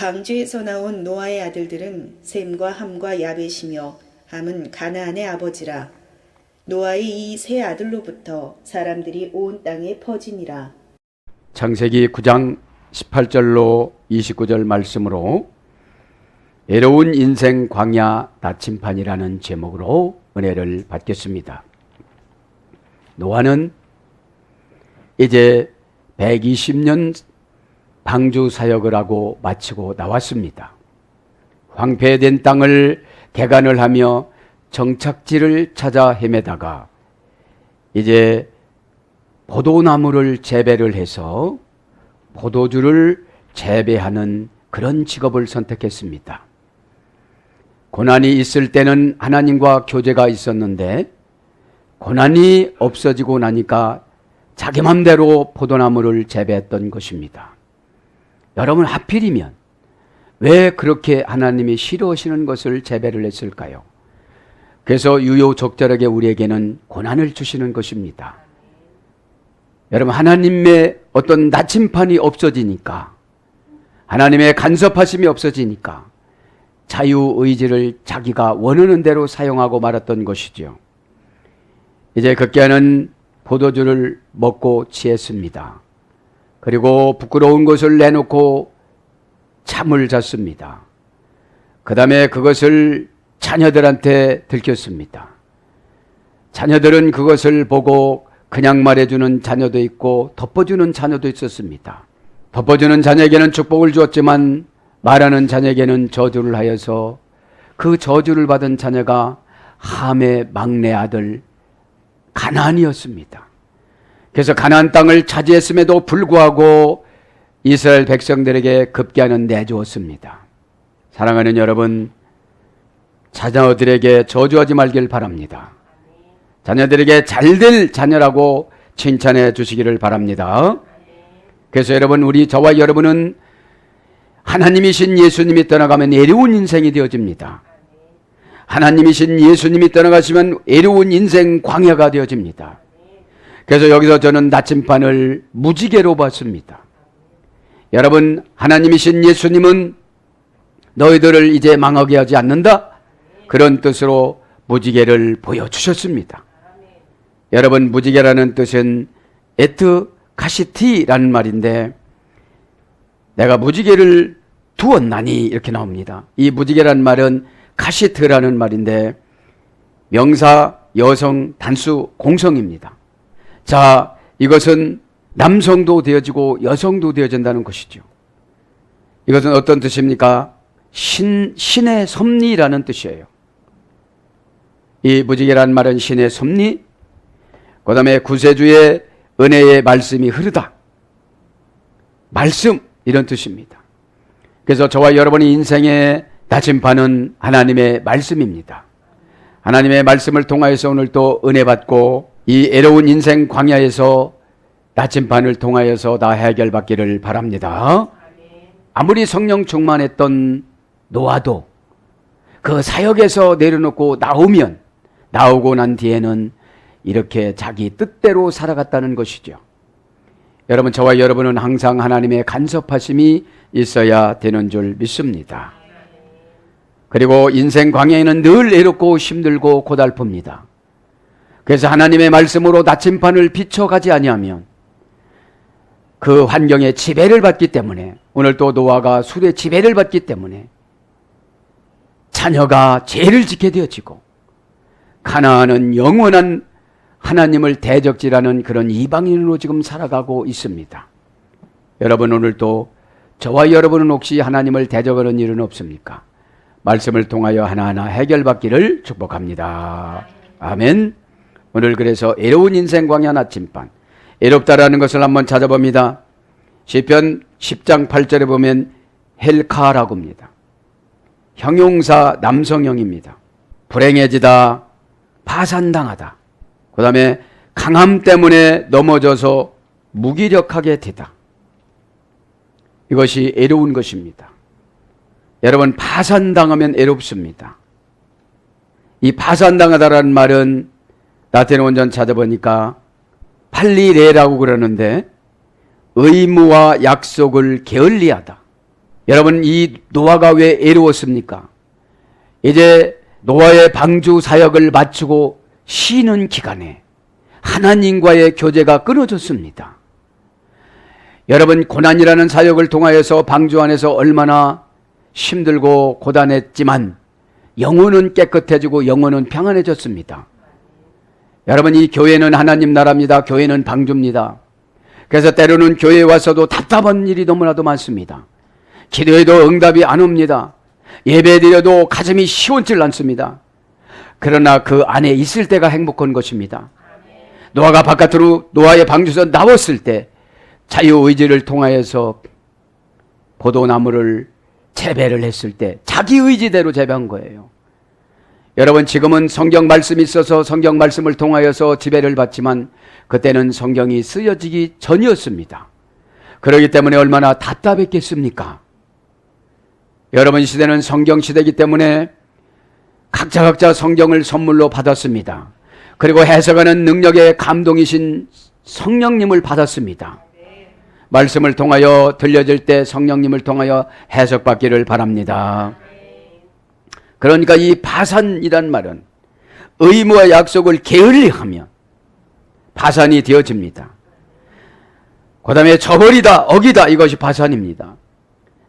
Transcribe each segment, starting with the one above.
방주에서 나온 노아의 아들들은 셈과 함과 야벳이며 함은 가나안의 아버지라. 노아의 이 세 아들로부터 사람들이 온 땅에 퍼지니라. 창세기 9장 18절로 29절 말씀으로 애로운 인생 광야 나침판이라는 제목으로 은혜를 받겠습니다. 노아는 이제 120년 방주 사역을 하고 마치고 나왔습니다. 황폐된 땅을 개간을 하며 정착지를 찾아 헤매다가 이제 포도나무를 재배를 해서 포도주를 재배하는 그런 직업을 선택했습니다. 고난이 있을 때는 하나님과 교제가 있었는데 고난이 없어지고 나니까 자기 맘대로 포도나무를 재배했던 것입니다. 여러분, 하필이면 왜 그렇게 하나님이 싫어하시는 것을 재배를 했을까요? 그래서 유유적절하게 우리에게는 고난을 주시는 것입니다. 여러분, 하나님의 어떤 나침판이 없어지니까, 하나님의 간섭하심이 없어지니까 자유의지를 자기가 원하는 대로 사용하고 말았던 것이죠. 이제 급기야는 포도주를 먹고 취했습니다. 그리고 부끄러운 것을 내놓고 잠을 잤습니다. 그 다음에 그것을 자녀들한테 들켰습니다. 자녀들은 그것을 보고 그냥 말해주는 자녀도 있고 덮어주는 자녀도 있었습니다. 덮어주는 자녀에게는 축복을 주었지만 말하는 자녀에게는 저주를 하여서 그 저주를 받은 자녀가 함의 막내 아들 가나안이었습니다. 그래서 가나안 땅을 차지했음에도 불구하고 이스라엘 백성들에게 급기야는 내주었습니다. 사랑하는 여러분, 자녀들에게 저주하지 말길 바랍니다. 자녀들에게 잘될 자녀라고 칭찬해 주시기를 바랍니다. 그래서 여러분, 저와 여러분은 하나님이신 예수님이 떠나가면 애로운 인생이 되어집니다. 하나님이신 예수님이 떠나가시면 애로운 인생 광야가 되어집니다. 그래서 여기서 저는 나침판을 무지개로 봤습니다. 여러분, 하나님이신 예수님은 너희들을 이제 망하게 하지 않는다, 그런 뜻으로 무지개를 보여주셨습니다. 여러분, 무지개라는 뜻은 에트 카시티라는 말인데 내가 무지개를 두었나니 이렇게 나옵니다. 이 무지개라는 말은 카시트라는 말인데 명사, 여성, 단수, 공성입니다. 자, 이것은 남성도 되어지고 여성도 되어진다는 것이죠. 이것은 어떤 뜻입니까? 신의 섭리라는 뜻이에요. 이 무지개라는 말은 신의 섭리, 그 다음에 구세주의 은혜의 말씀이 흐르다, 말씀, 이런 뜻입니다. 그래서 저와 여러분의 인생의 나침판은 하나님의 말씀입니다. 하나님의 말씀을 통하여서 오늘 또 은혜 받고 이 애로운 인생 광야에서 나침판을 통하여서 다 해결받기를 바랍니다. 아무리 성령 충만했던 노아도 그 사역에서 내려놓고 나오고 난 뒤에는 이렇게 자기 뜻대로 살아갔다는 것이죠. 여러분, 저와 여러분은 항상 하나님의 간섭하심이 있어야 되는 줄 믿습니다. 그리고 인생 광야에는 늘 애롭고 힘들고 고달픕니다. 그래서 하나님의 말씀으로 나침판을 비춰가지 아니하면 그 환경에 지배를 받기 때문에, 오늘 또 노아가 술에 지배를 받기 때문에 자녀가 죄를 짓게 되어지고 가나안은 영원한 하나님을 대적질하는 그런 이방인으로 지금 살아가고 있습니다. 여러분, 오늘 또 저와 여러분은 혹시 하나님을 대적하는 일은 없습니까? 말씀을 통하여 하나하나 해결받기를 축복합니다. 아멘. 오늘 그래서 애로운 인생 광야 나침판, 애롭다라는 것을 한번 찾아봅니다. 시편 10장 8절에 보면 헬카라고 합니다. 형용사 남성형입니다. 불행해지다, 파산당하다, 그 다음에 강함 때문에 넘어져서 무기력하게 되다. 이것이 애로운 것입니다. 여러분, 파산당하면 애롭습니다. 이 파산당하다라는 말은 나태는 원전 찾아보니까 팔리레라고 그러는데 의무와 약속을 게을리하다, 여러분, 이 노아가 왜 애로웠습니까? 이제 노아의 방주 사역을 마치고 쉬는 기간에 하나님과의 교제가 끊어졌습니다. 여러분, 고난이라는 사역을 통하여서 방주 안에서 얼마나 힘들고 고단했지만 영혼은 깨끗해지고 영혼은 평안해졌습니다. 여러분, 이 교회는 하나님 나라입니다. 교회는 방주입니다. 그래서 때로는 교회에 와서도 답답한 일이 너무나도 많습니다. 기도해도 응답이 안 옵니다. 예배드려도 가슴이 시원치 않습니다. 그러나 그 안에 있을 때가 행복한 것입니다. 노아가 바깥으로 노아의 방주에서 나왔을 때 자유의지를 통하여서 포도나무를 재배를 했을 때 자기 의지대로 재배한 거예요. 여러분, 지금은 성경 말씀이 있어서 성경 말씀을 통하여서 지배를 받지만 그때는 성경이 쓰여지기 전이었습니다. 그렇기 때문에 얼마나 답답했겠습니까? 여러분, 시대는 성경 시대이기 때문에 각자 성경을 선물로 받았습니다. 그리고 해석하는 능력의 감동이신 성령님을 받았습니다. 말씀을 통하여 들려질 때 성령님을 통하여 해석받기를 바랍니다. 그러니까 이 파산이란 말은 의무와 약속을 게을리하면 파산이 되어집니다. 그 다음에 저버리다, 어기다, 이것이 파산입니다.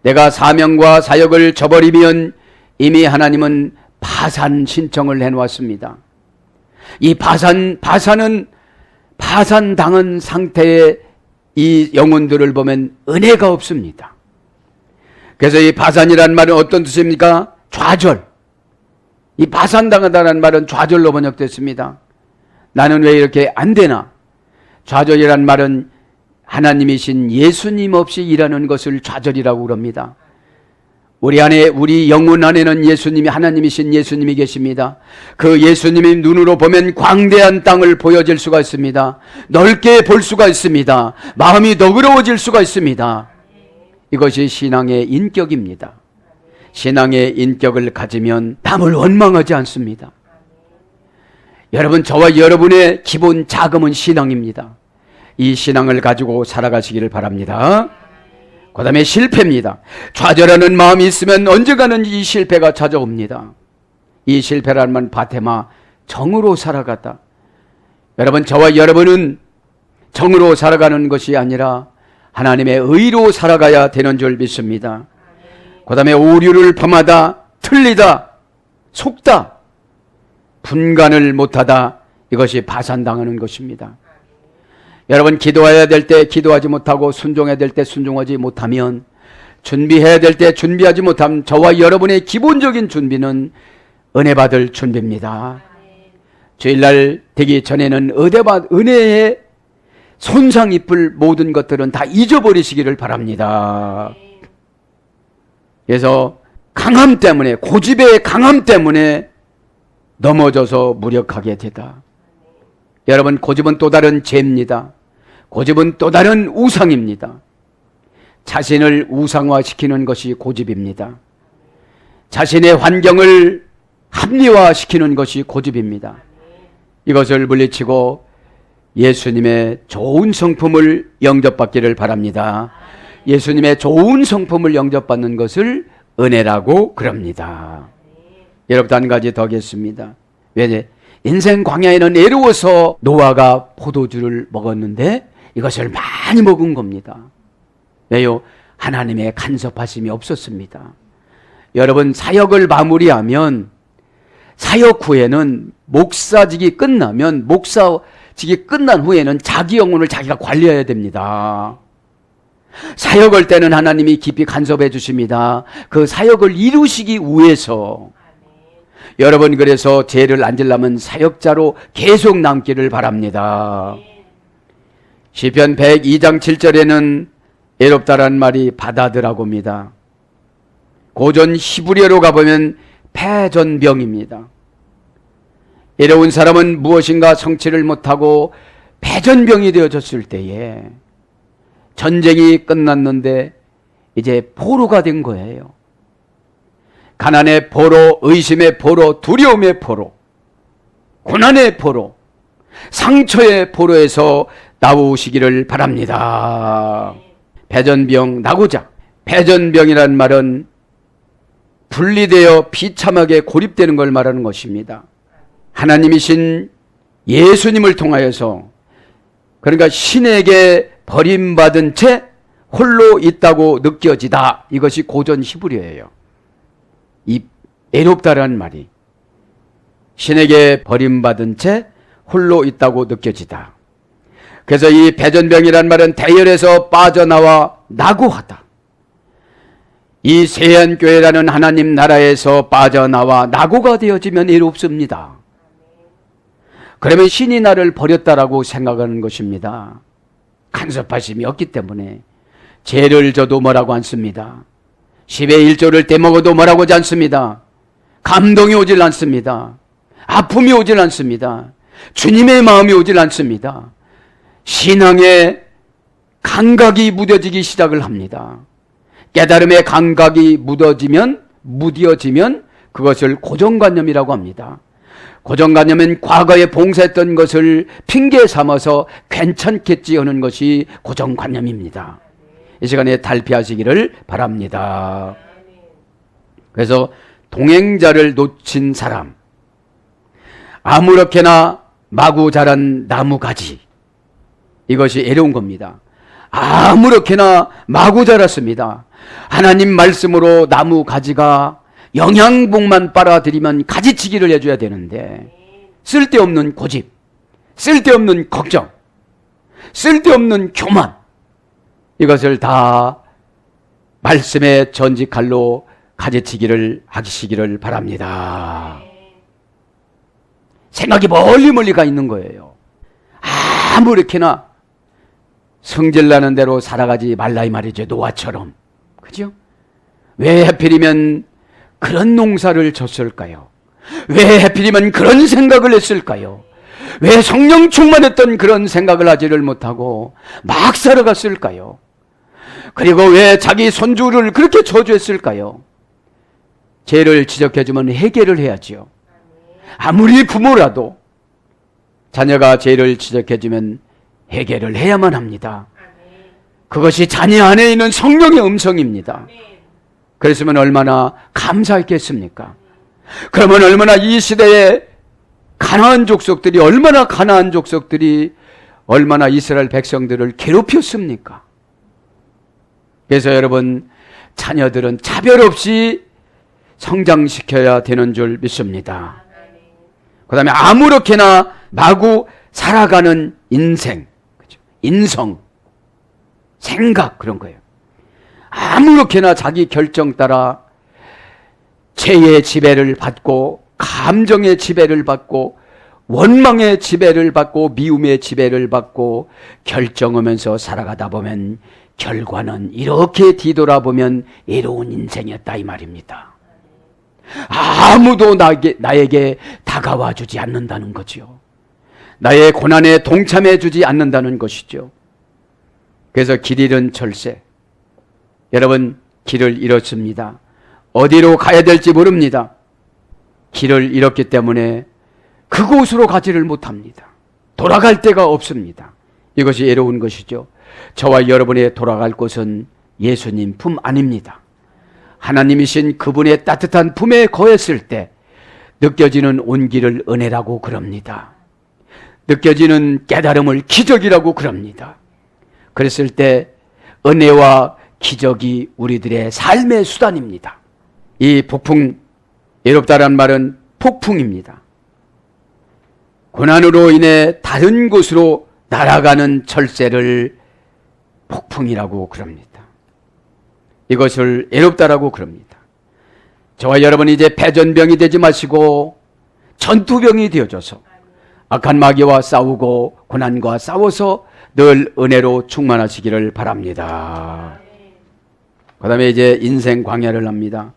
내가 사명과 사역을 저버리면 이미 하나님은 파산 신청을 해놓았습니다. 이 파산은 파산당한 상태의 이 영혼들을 보면 은혜가 없습니다. 그래서 이 파산이란 말은 어떤 뜻입니까? 좌절. 이 파산당하다는 말은 좌절로 번역됐습니다. 나는 왜 이렇게 안 되나? 좌절이란 말은 하나님이신 예수님 없이 일하는 것을 좌절이라고 그럽니다. 우리 안에, 우리 영혼 안에는 예수님이, 하나님이신 예수님이 계십니다. 그 예수님이 눈으로 보면 광대한 땅을 보여질 수가 있습니다. 넓게 볼 수가 있습니다. 마음이 너그러워질 수가 있습니다. 이것이 신앙의 인격입니다. 신앙의 인격을 가지면 남을 원망하지 않습니다. 여러분, 저와 여러분의 기본 자금은 신앙입니다. 이 신앙을 가지고 살아가시기를 바랍니다. 그 다음에 실패입니다. 좌절하는 마음이 있으면 언젠가는 이 실패가 찾아옵니다. 이 실패라는 말 바테마, 정으로 살아갔다. 여러분, 저와 여러분은 정으로 살아가는 것이 아니라 하나님의 의로 살아가야 되는 줄 믿습니다. 그 다음에 오류를 범하다, 틀리다, 속다, 분간을 못하다, 이것이 파산당하는 것입니다. 여러분, 기도해야 될 때 기도하지 못하고 순종해야 될 때 순종하지 못하면, 준비해야 될 때 준비하지 못하면 저와 여러분의 기본적인 준비는 은혜 받을 준비입니다. 주일날 되기 전에는 은혜의 손상 입을 모든 것들은 다 잊어버리시기를 바랍니다. 그래서 강함 때문에, 고집의 강함 때문에 넘어져서 무력하게 되다. 여러분, 고집은 또 다른 죄입니다. 고집은 또 다른 우상입니다. 자신을 우상화시키는 것이 고집입니다. 자신의 환경을 합리화시키는 것이 고집입니다. 이것을 물리치고 예수님의 좋은 성품을 영접받기를 바랍니다. 예수님의 좋은 성품을 영접받는 것을 은혜라고 그럽니다. 여러분, 한 가지 더 하겠습니다. 왜? 인생 광야에는 애로워서 노아가 포도주를 먹었는데 이것을 많이 먹은 겁니다. 왜요? 하나님의 간섭하심이 없었습니다. 여러분, 사역을 마무리하면, 사역 후에는 목사직이 끝난 후에는 자기 영혼을 자기가 관리해야 됩니다. 사역할 때는 하나님이 깊이 간섭해 주십니다. 그 사역을 이루시기 위해서. 여러분, 그래서 죄를 안 지려면 사역자로 계속 남기를 바랍니다. 시편 102장 7절에는 애롭다란 말이 바다드라고 합니다. 고전 히브리어로 가보면 패전병입니다. 애로운 사람은 무엇인가 성취를 못하고 패전병이 되어졌을 때에 전쟁이 끝났는데 이제 포로가 된 거예요. 가난의 포로, 의심의 포로, 두려움의 포로, 고난의 포로, 상처의 포로에서 나오시기를 바랍니다. 패전병 나고자 패전병이란 말은 분리되어 비참하게 고립되는 걸 말하는 것입니다. 하나님이신 예수님을 통하여서, 그러니까 신에게 버림받은 채 홀로 있다고 느껴지다. 이것이 고전 히브리어예요. 이 애롭다라는 말이 신에게 버림받은 채 홀로 있다고 느껴지다. 그래서 이 패전병이란 말은 대열에서 빠져나와 낙오하다. 이 세안교회라는 하나님 나라에서 빠져나와 낙오가 되어지면 애롭습니다. 그러면 신이 나를 버렸다라고 생각하는 것입니다. 간섭하심이 없기 때문에 죄를 져도 뭐라고 않습니다. 10의 1조를 떼먹어도 뭐라고 하지 않습니다. 감동이 오질 않습니다. 아픔이 오질 않습니다. 주님의 마음이 오질 않습니다. 신앙의 감각이 무뎌지기 시작을 합니다. 깨달음의 감각이 무뎌지면 그것을 고정관념이라고 합니다. 고정관념은 과거에 봉사했던 것을 핑계 삼아서 괜찮겠지 하는 것이 고정관념입니다. 이 시간에 탈피하시기를 바랍니다. 그래서 동행자를 놓친 사람, 아무렇게나 마구 자란 나무가지, 이것이 애로운 겁니다. 아무렇게나 마구 자랐습니다. 하나님 말씀으로 나무 가지가 영양분만 빨아들이면 가지치기를 해줘야 되는데, 쓸데없는 고집, 쓸데없는 걱정, 쓸데없는 교만, 이것을 다 말씀의 전직칼로 가지치기를 하시기를 바랍니다. 생각이 멀리 가 있는 거예요. 아무렇게나 성질나는 대로 살아가지 말라 이 말이죠. 노아처럼. 그죠? 왜 하필이면 그런 농사를 졌을까요? 왜 하필이면 그런 생각을 했을까요? 왜 성령 충만했던 그런 생각을 하지를 못하고 막 살아갔을까요? 그리고 왜 자기 손주를 그렇게 저주했을까요? 죄를 지적해주면 해결을 해야지요. 아무리 부모라도 자녀가 죄를 지적해주면 해결을 해야만 합니다. 그것이 자녀 안에 있는 성령의 음성입니다. 그랬으면 얼마나 감사했겠습니까? 그러면 얼마나 이 시대에 가나안 족속들이 얼마나 이스라엘 백성들을 괴롭혔습니까? 그래서 여러분, 자녀들은 차별 없이 성장시켜야 되는 줄 믿습니다. 그 다음에 아무렇게나 마구 살아가는 인생, 인성, 생각, 그런 거예요. 아무렇게나 자기 결정 따라 죄의 지배를 받고, 감정의 지배를 받고, 원망의 지배를 받고, 미움의 지배를 받고 결정하면서 살아가다 보면 결과는 이렇게 뒤돌아보면 애로운 인생이었다 이 말입니다. 아무도 나에게 다가와 주지 않는다는 거죠. 나의 고난에 동참해 주지 않는다는 것이죠. 그래서 길 잃은 철새, 여러분 길을 잃었습니다. 어디로 가야 될지 모릅니다. 길을 잃었기 때문에 그곳으로 가지를 못합니다. 돌아갈 데가 없습니다. 이것이 애로운 것이죠. 저와 여러분의 돌아갈 곳은 예수님 품 아닙니다. 하나님이신 그분의 따뜻한 품에 거했을 때 느껴지는 온기를 은혜라고 그럽니다. 느껴지는 깨달음을 기적이라고 그럽니다. 그랬을 때 은혜와 기적이 우리들의 삶의 수단입니다. 이 폭풍, 외롭다란 말은 폭풍입니다. 고난으로 인해 다른 곳으로 날아가는 철새를 폭풍이라고 그럽니다. 이것을 애롭다라고 그럽니다. 저와 여러분이 이제 패전병이 되지 마시고 전투병이 되어져서 악한 마귀와 싸우고 고난과 싸워서 늘 은혜로 충만하시기를 바랍니다. 그 다음에 이제 인생 광야를 합니다.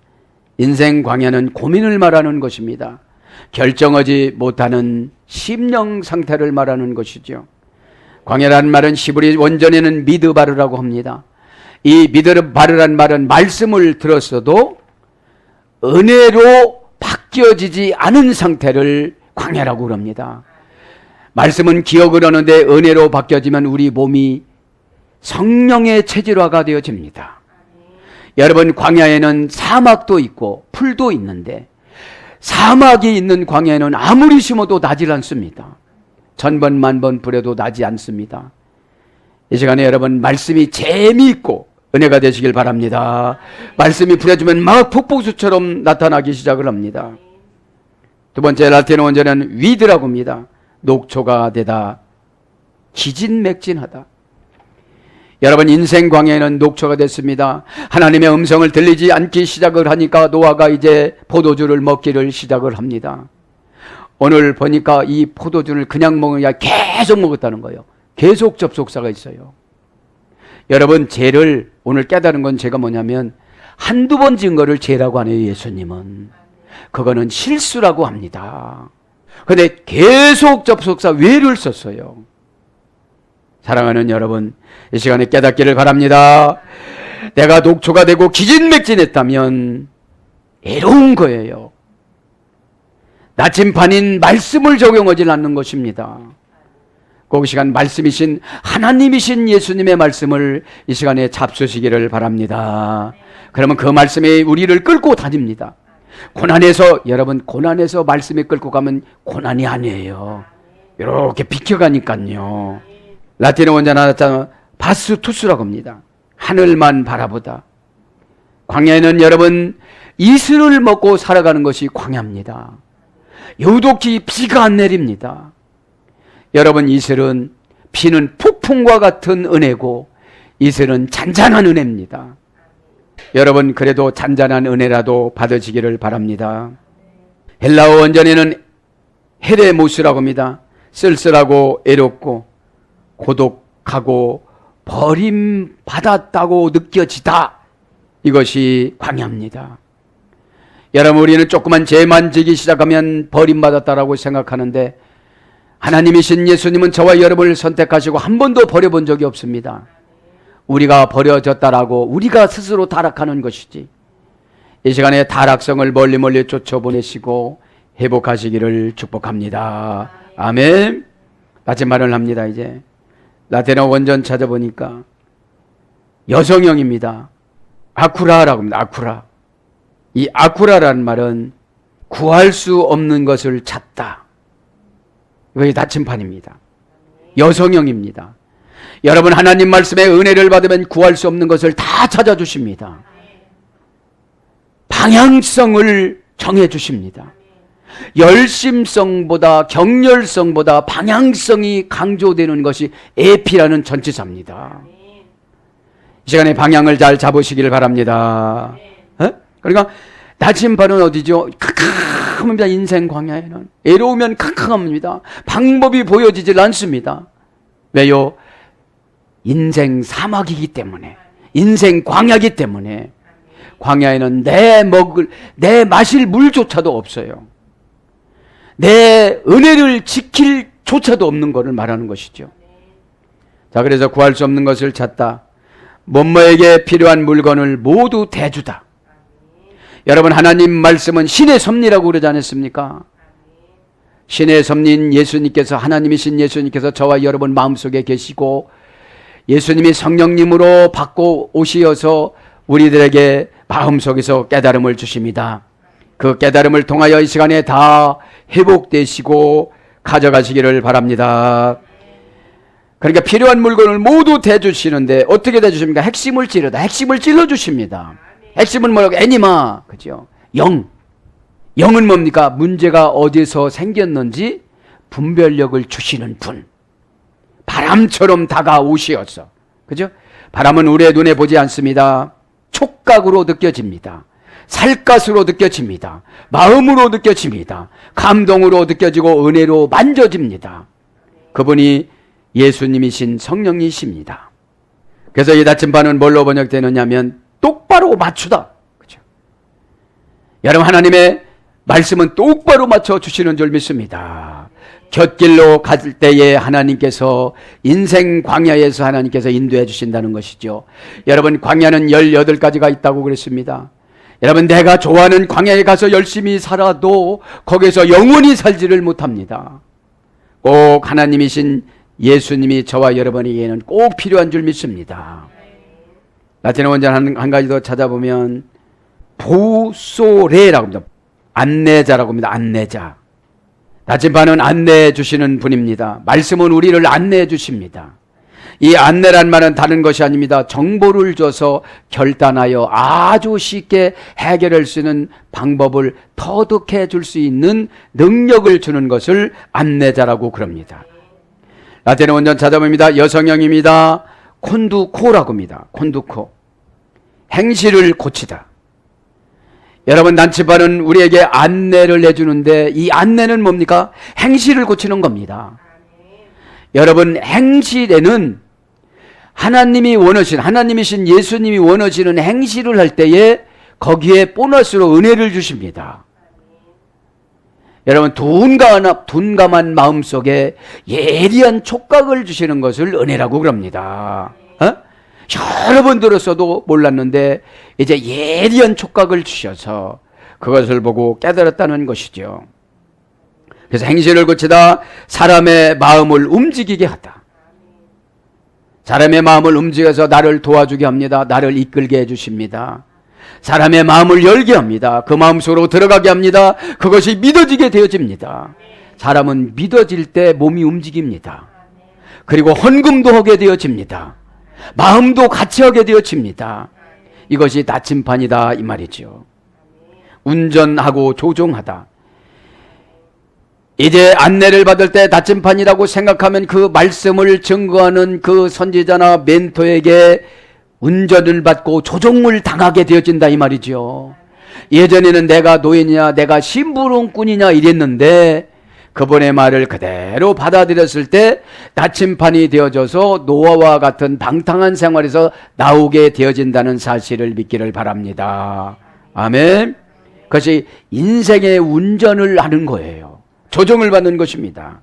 인생 광야는 고민을 말하는 것입니다. 결정하지 못하는 심령 상태를 말하는 것이죠. 광야라는 말은 히브리 원전에는 미드바르라고 합니다. 이 미드바르란 말은 말씀을 들었어도 은혜로 바뀌어지지 않은 상태를 광야라고 그럽니다. 말씀은 기억을 하는데 은혜로 바뀌어지면 우리 몸이 성령의 체질화가 되어집니다. 여러분, 광야에는 사막도 있고 풀도 있는데 사막이 있는 광야에는 아무리 심어도 나질 않습니다. 천번 만번 뿌려도 나지 않습니다. 이 시간에 여러분, 말씀이 재미있고 은혜가 되시길 바랍니다. 말씀이 뿌려주면 막 폭포수처럼 나타나기 시작을 합니다. 두 번째 라틴어 원제는 위드라고 합니다. 녹초가 되다, 기진맥진하다. 여러분, 인생 광야에는 녹초가 됐습니다. 하나님의 음성을 들리지 않기 시작을 하니까 노아가 이제 포도주를 먹기를 시작을 합니다. 오늘 보니까 이 포도주를 그냥 먹는 게 아니라 계속 먹었다는 거예요. 계속 접속사가 있어요. 여러분, 죄를 오늘 깨달은 건 제가 뭐냐면 한두 번 지은 거를 죄라고 하네요. 예수님은 그거는 실수라고 합니다. 그런데 계속 접속사 왜를 썼어요. 사랑하는 여러분, 이 시간에 깨닫기를 바랍니다. 내가 녹초가 되고 기진맥진했다면 애로운 거예요. 나침반인 말씀을 적용하지 않는 것입니다. 그 시간 말씀이신 하나님이신 예수님의 말씀을 이 시간에 잡수시기를 바랍니다. 그러면 그 말씀이 우리를 끌고 다닙니다. 고난에서, 여러분, 고난에서 말씀이 끌고 가면 고난이 아니에요. 이렇게 비켜가니까요. 라틴어 원자 나왔잖아요. 바스투스라고 합니다. 하늘만 바라보다. 광야에는 여러분, 이슬을 먹고 살아가는 것이 광야입니다. 유독히 비가 안 내립니다. 여러분, 이슬은, 비는 폭풍과 같은 은혜고 이슬은 잔잔한 은혜입니다. 여러분, 그래도 잔잔한 은혜라도 받으시기를 바랍니다. 헬라어 원전에는 헤레모스라고 합니다. 쓸쓸하고 애롭고 고독하고 버림받았다고 느껴지다. 이것이 광야입니다. 여러분, 우리는 조그만 죄만 지기 시작하면 버림받았다라고 생각하는데 하나님이신 예수님은 저와 여러분을 선택하시고 한 번도 버려본 적이 없습니다. 우리가 버려졌다라고 우리가 스스로 타락하는 것이지. 이 시간에 타락성을 멀리 쫓아보내시고 회복하시기를 축복합니다. 아멘. 마지막을 합니다. 이제 라틴어 원전 찾아보니까 여성형입니다. 아쿠라라고 합니다. 아쿠라. 이 아쿠라라는 말은 구할 수 없는 것을 찾다. 이것이 나침판입니다. 여성형입니다. 여러분, 하나님 말씀의 은혜를 받으면 구할 수 없는 것을 다 찾아주십니다. 방향성을 정해주십니다. 열심성보다 격렬성보다 방향성이 강조되는 것이 에피라는 전치사입니다. 이 시간에 방향을 잘 잡으시기를 바랍니다. 그러니까 나침반은 어디죠? 캄캄합니다. 인생 광야에는 애로우면 캄캄합니다. 방법이 보여지질 않습니다. 왜요? 인생 사막이기 때문에, 인생 광야이기 때문에. 광야에는 내 마실 물조차도 없어요. 내 은혜를 지킬 조차도 없는 것을 말하는 것이죠. 자, 그래서 구할 수 없는 것을 찾다. 뭐뭐에게 필요한 물건을 모두 대주다. 여러분, 하나님 말씀은 신의 섭리라고 그러지 않았습니까? 신의 섭리인 예수님께서, 하나님이신 예수님께서 저와 여러분 마음속에 계시고 예수님이 성령님으로 받고 오시어서 우리들에게 마음속에서 깨달음을 주십니다. 그 깨달음을 통하여 이 시간에 다 회복되시고 가져가시기를 바랍니다. 그러니까 필요한 물건을 모두 대주시는데 어떻게 대주십니까? 핵심을 찌르다. 핵심을 찔러주십니다. 핵심은 뭐라고? 애니마. 그죠? 영은 뭡니까? 문제가 어디서 생겼는지 분별력을 주시는 분. 바람처럼 다가오시어서. 그죠? 바람은 우리의 눈에 보지 않습니다. 촉각으로 느껴집니다. 살갗으로 느껴집니다. 마음으로 느껴집니다. 감동으로 느껴지고 은혜로 만져집니다. 그분이 예수님이신 성령이십니다. 그래서 이 나침반은 뭘로 번역되느냐 하면 똑바로 맞추다. 그렇죠? 여러분, 하나님의 말씀은 똑바로 맞춰 주시는 줄 믿습니다. 곁길로 갈 때에 하나님께서, 인생 광야에서 하나님께서 인도해 주신다는 것이죠. 여러분, 광야는 18가지가 있다고 그랬습니다. 여러분, 내가 좋아하는 광야에 가서 열심히 살아도 거기서 영원히 살지를 못합니다. 꼭 하나님이신 예수님이 저와 여러분에게는 꼭 필요한 줄 믿습니다. 라틴 원전 한 가지 더 찾아보면 보소레라고 합니다. 안내자라고 합니다. 안내자. 나침반은 안내해 주시는 분입니다. 말씀은 우리를 안내해 주십니다. 이 안내란 말은 다른 것이 아닙니다. 정보를 줘서 결단하여 아주 쉽게 해결할 수 있는 방법을 터득해 줄 수 있는 능력을 주는 것을 안내자라고 그럽니다. 라틴어 원전 찾아봅니다. 여성형입니다. 콘두코라고 합니다. 콘두코. 행실을 고치다. 여러분, 나침반은 우리에게 안내를 해주는데 이 안내는 뭡니까? 행실을 고치는 겁니다. 여러분, 행실에는 하나님이신 예수님이 원하시는 행실을 할 때에 거기에 보너스로 은혜를 주십니다. 여러분, 둔감한 마음속에 예리한 촉각을 주시는 것을 은혜라고 그럽니다. 여러 번 들었어도 몰랐는데 이제 예리한 촉각을 주셔서 그것을 보고 깨달았다는 것이죠. 그래서 행실을 고치다, 사람의 마음을 움직이게 하다. 사람의 마음을 움직여서 나를 도와주게 합니다. 나를 이끌게 해주십니다. 사람의 마음을 열게 합니다. 그 마음 속으로 들어가게 합니다. 그것이 믿어지게 되어집니다. 사람은 믿어질 때 몸이 움직입니다. 그리고 헌금도 하게 되어집니다. 마음도 같이 하게 되어집니다. 이것이 나침반이다 이 말이죠. 운전하고 조종하다. 이제 안내를 받을 때 나침반이라고 생각하면 그 말씀을 증거하는 그 선지자나 멘토에게 운전을 받고 조종을 당하게 되어진다 이 말이죠. 예전에는 내가 노인이냐 내가 심부름꾼이냐 이랬는데 그분의 말을 그대로 받아들였을 때 나침반이 되어져서 노아와 같은 방탕한 생활에서 나오게 되어진다는 사실을 믿기를 바랍니다. 아멘. 그것이 인생의 운전을 하는 거예요. 조정을 받는 것입니다.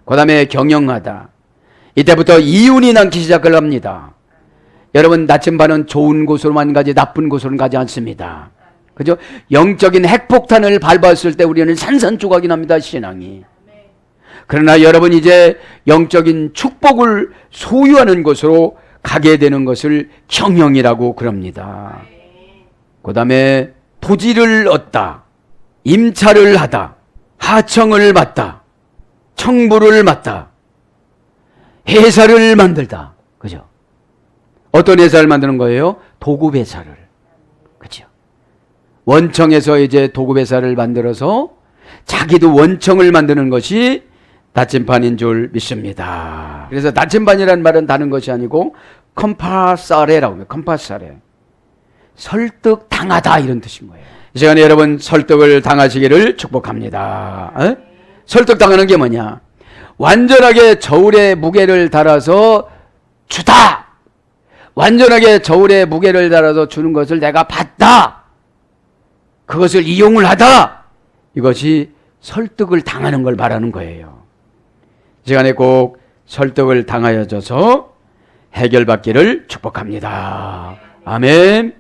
그 다음에 경영하다. 이때부터 이윤이 남기 시작을 합니다. 여러분, 나침반은 좋은 곳으로만 가지 나쁜 곳으로는 가지 않습니다. 그죠? 영적인 핵폭탄을 밟았을 때 우리는 산산조각이 납니다, 신앙이. 그러나 여러분, 이제 영적인 축복을 소유하는 곳으로 가게 되는 것을 경영이라고 그럽니다. 그 다음에 부지를 얻다, 임차를 하다, 하청을 맡다, 청부를 맡다, 회사를 만들다. 그죠? 어떤 회사를 만드는 거예요? 도급 회사를. 그죠? 원청에서 이제 도급 회사를 만들어서 자기도 원청을 만드는 것이 나침반인 줄 믿습니다. 그래서 나침반이라는 말은 다른 것이 아니고 컴파사레라고 해요. 컴파사레. 설득 당하다 이런 뜻인 거예요. 이 시간에 여러분 설득을 당하시기를 축복합니다. 설득 당하는 게 뭐냐? 완전하게 저울에 무게를 달아서 주다. 완전하게 저울에 무게를 달아서 주는 것을 내가 받다. 그것을 이용을 하다. 이것이 설득을 당하는 걸 말하는 거예요. 이 시간에 꼭 설득을 당하여져서 해결받기를 축복합니다. 아멘.